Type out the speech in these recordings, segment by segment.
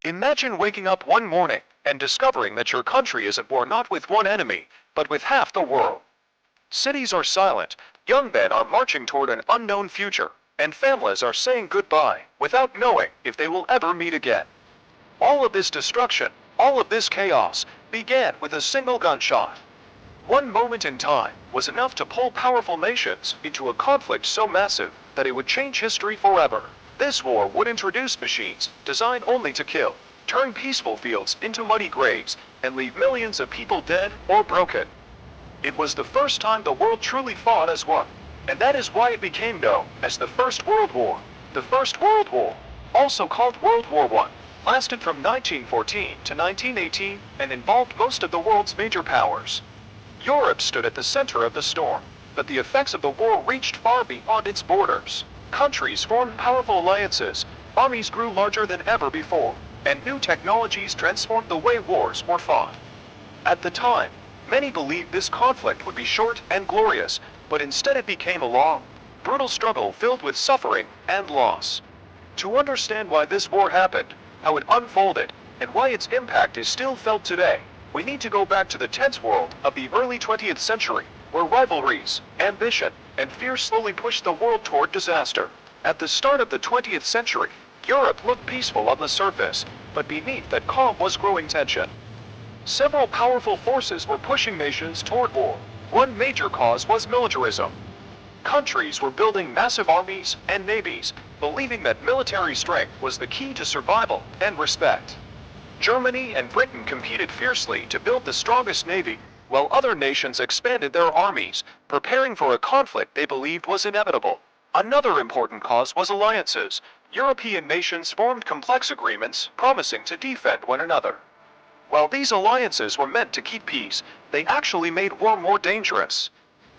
Imagine waking up one morning and discovering that your country is at war not with one enemy, but with half the world. Cities are silent, young men are marching toward an unknown future, and families are saying goodbye without knowing if they will ever meet again. All of this destruction, all of this chaos, began with a single gunshot. One moment in time was enough to pull powerful nations into a conflict so massive that it would change history forever. This war would introduce machines designed only to kill, turn peaceful fields into muddy graves, and leave millions of people dead or broken. It was the first time the world truly fought as one, and that is why it became known as the First World War. The First World War, also called World War I, lasted from 1914 to 1918 and involved most of the world's major powers. Europe stood at the center of the storm, but the effects of the war reached far beyond its borders. Countries formed powerful alliances, armies grew larger than ever before, and new technologies transformed the way wars were fought. At the time, many believed this conflict would be short and glorious, but instead it became a long, brutal struggle filled with suffering and loss. To understand why this war happened, how it unfolded, and why its impact is still felt today, we need to go back to the tense world of the early 20th century, where rivalries, ambition, and fear slowly pushed the world toward disaster. At the start of the 20th century, Europe looked peaceful on the surface, but beneath that calm was growing tension. Several powerful forces were pushing nations toward war. One major cause was militarism. Countries were building massive armies and navies, believing that military strength was the key to survival and respect. Germany and Britain competed fiercely to build the strongest navy, while other nations expanded their armies, preparing for a conflict they believed was inevitable. Another important cause was alliances. European nations formed complex agreements, promising to defend one another. While these alliances were meant to keep peace, they actually made war more dangerous.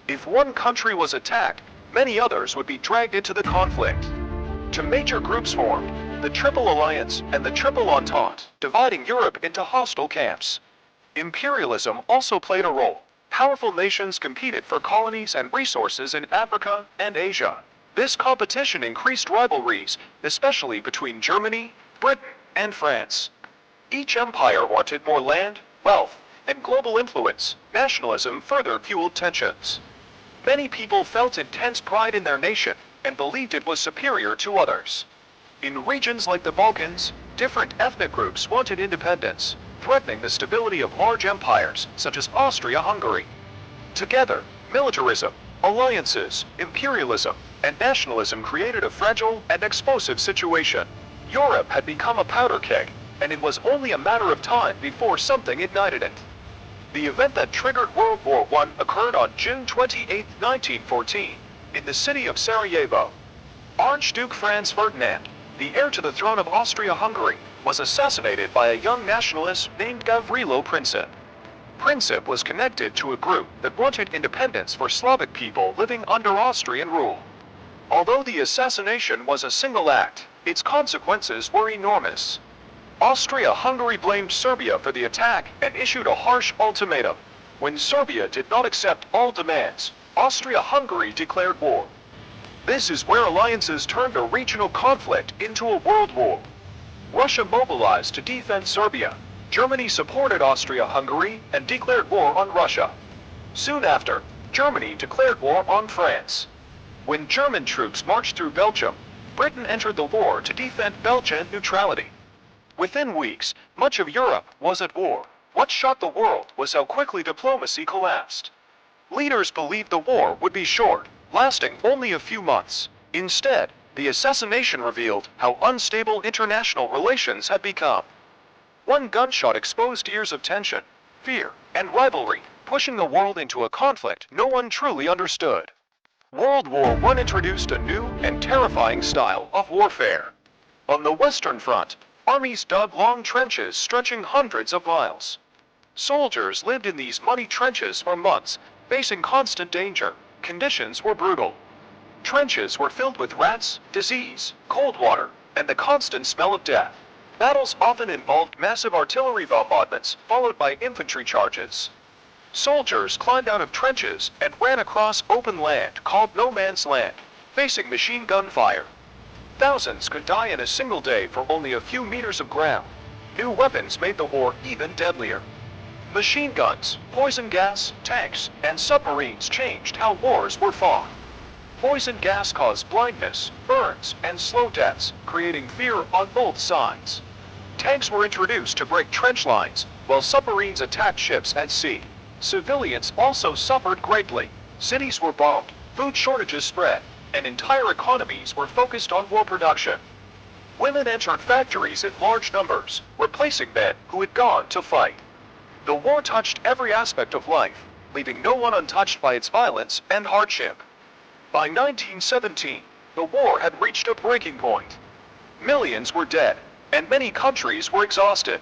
If one country was attacked, many others would be dragged into the conflict. Two major groups formed, the Triple Alliance and the Triple Entente, dividing Europe into hostile camps. Imperialism also played a role. Powerful nations competed for colonies and resources in Africa and Asia. This competition increased rivalries, especially between Germany, Britain, and France. Each empire wanted more land, wealth, and global influence. Nationalism further fueled tensions. Many people felt intense pride in their nation and believed it was superior to others. In regions like the Balkans, different ethnic groups wanted independence, threatening the stability of large empires such as Austria-Hungary. Together, militarism, alliances, imperialism, and nationalism created a fragile and explosive situation. Europe had become a powder keg, and it was only a matter of time before something ignited it. The event that triggered World War I occurred on June 28, 1914, in the city of Sarajevo. Archduke Franz Ferdinand, the heir to the throne of Austria-Hungary, was assassinated by a young nationalist named Gavrilo Princip. Princip was connected to a group that wanted independence for Slavic people living under Austrian rule. Although the assassination was a single act, its consequences were enormous. Austria-Hungary blamed Serbia for the attack and issued a harsh ultimatum. When Serbia did not accept all demands, Austria-Hungary declared war. This is where alliances turned a regional conflict into a world war. Russia mobilized to defend Serbia. Germany supported Austria-Hungary and declared war on Russia. Soon after, Germany declared war on France. When German troops marched through Belgium, Britain entered the war to defend Belgian neutrality. Within weeks, much of Europe was at war. What shocked the world was how quickly diplomacy collapsed. Leaders believed the war would be short, lasting only a few months. Instead, the assassination revealed how unstable international relations had become. One gunshot exposed years of tension, fear, and rivalry, pushing the world into a conflict no one truly understood. World War I introduced a new and terrifying style of warfare. On the Western Front, armies dug long trenches stretching hundreds of miles. Soldiers lived in these muddy trenches for months, facing constant danger. Conditions were brutal. Trenches were filled with rats, disease, cold water, and the constant smell of death. Battles often involved massive artillery bombardments, followed by infantry charges. Soldiers climbed out of trenches and ran across open land called no man's land, facing machine gun fire. Thousands could die in a single day for only a few meters of ground. New weapons made the war even deadlier. Machine guns, poison gas, tanks, and submarines changed how wars were fought. Poison gas caused blindness, burns, and slow deaths, creating fear on both sides. Tanks were introduced to break trench lines, while submarines attacked ships at sea. Civilians also suffered greatly. Cities were bombed, food shortages spread, and entire economies were focused on war production. Women entered factories in large numbers, replacing men who had gone to fight. The war touched every aspect of life, leaving no one untouched by its violence and hardship. By 1917, the war had reached a breaking point. Millions were dead, and many countries were exhausted.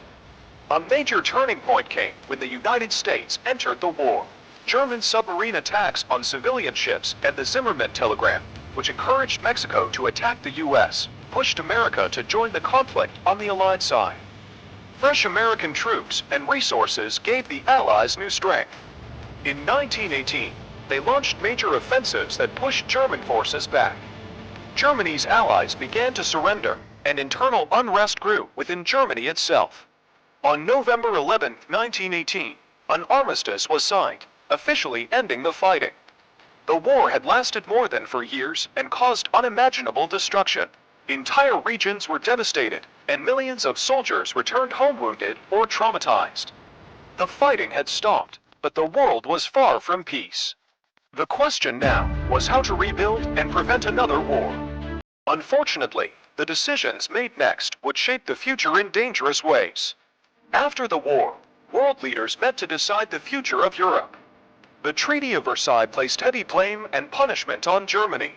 A major turning point came when the United States entered the war. German submarine attacks on civilian ships and the Zimmermann telegram, which encouraged Mexico to attack the U.S., pushed America to join the conflict on the Allied side. Fresh American troops and resources gave the Allies new strength. In 1918, they launched major offensives that pushed German forces back. Germany's allies began to surrender, and internal unrest grew within Germany itself. On November 11, 1918, an armistice was signed, officially ending the fighting. The war had lasted more than 4 years and caused unimaginable destruction. Entire regions were devastated, and millions of soldiers returned home wounded or traumatized. The fighting had stopped, but the world was far from peace. The question now was how to rebuild and prevent another war. Unfortunately, the decisions made next would shape the future in dangerous ways. After the war, world leaders met to decide the future of Europe. The Treaty of Versailles placed heavy blame and punishment on Germany.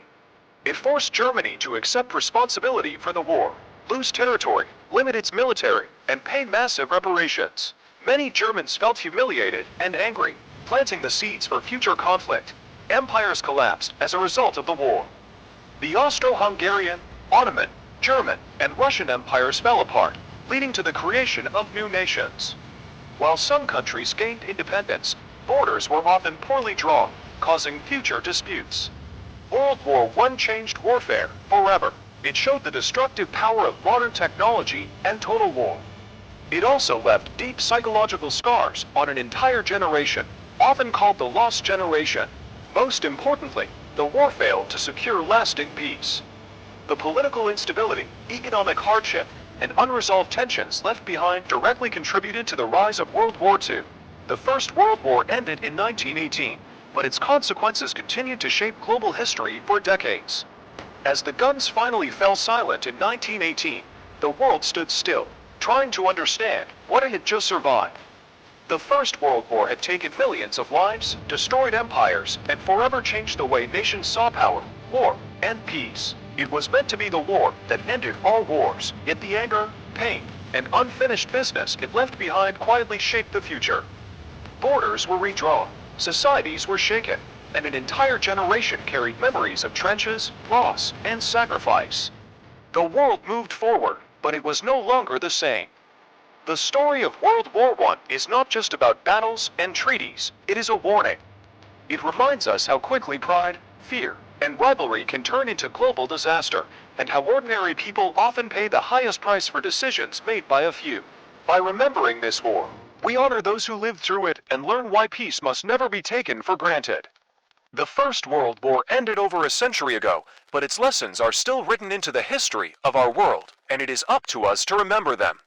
It forced Germany to accept responsibility for the war, lose territory, limit its military, and pay massive reparations. Many Germans felt humiliated and angry, planting the seeds for future conflict. Empires collapsed as a result of the war. The Austro-Hungarian, Ottoman, German, and Russian empires fell apart, leading to the creation of new nations. While some countries gained independence, borders were often poorly drawn, causing future disputes. World War I changed warfare forever. It showed the destructive power of modern technology and total war. It also left deep psychological scars on an entire generation, often called the lost generation. Most importantly, the war failed to secure lasting peace. The political instability, economic hardship, and unresolved tensions left behind directly contributed to the rise of World War II. The First World War ended in 1918, but its consequences continued to shape global history for decades. As the guns finally fell silent in 1918, the world stood still, trying to understand what it had just survived. The First World War had taken millions of lives, destroyed empires, and forever changed the way nations saw power, war, and peace. It was meant to be the war that ended all wars, yet the anger, pain, and unfinished business it left behind quietly shaped the future. Borders were redrawn, societies were shaken, and an entire generation carried memories of trenches, loss, and sacrifice. The world moved forward, but it was no longer the same. The story of World War I is not just about battles and treaties, it is a warning. It reminds us how quickly pride, fear, and rivalry can turn into global disaster, and how ordinary people often pay the highest price for decisions made by a few. By remembering this war, we honor those who lived through it and learn why peace must never be taken for granted. The First World War ended over a century ago, but its lessons are still written into the history of our world, and it is up to us to remember them.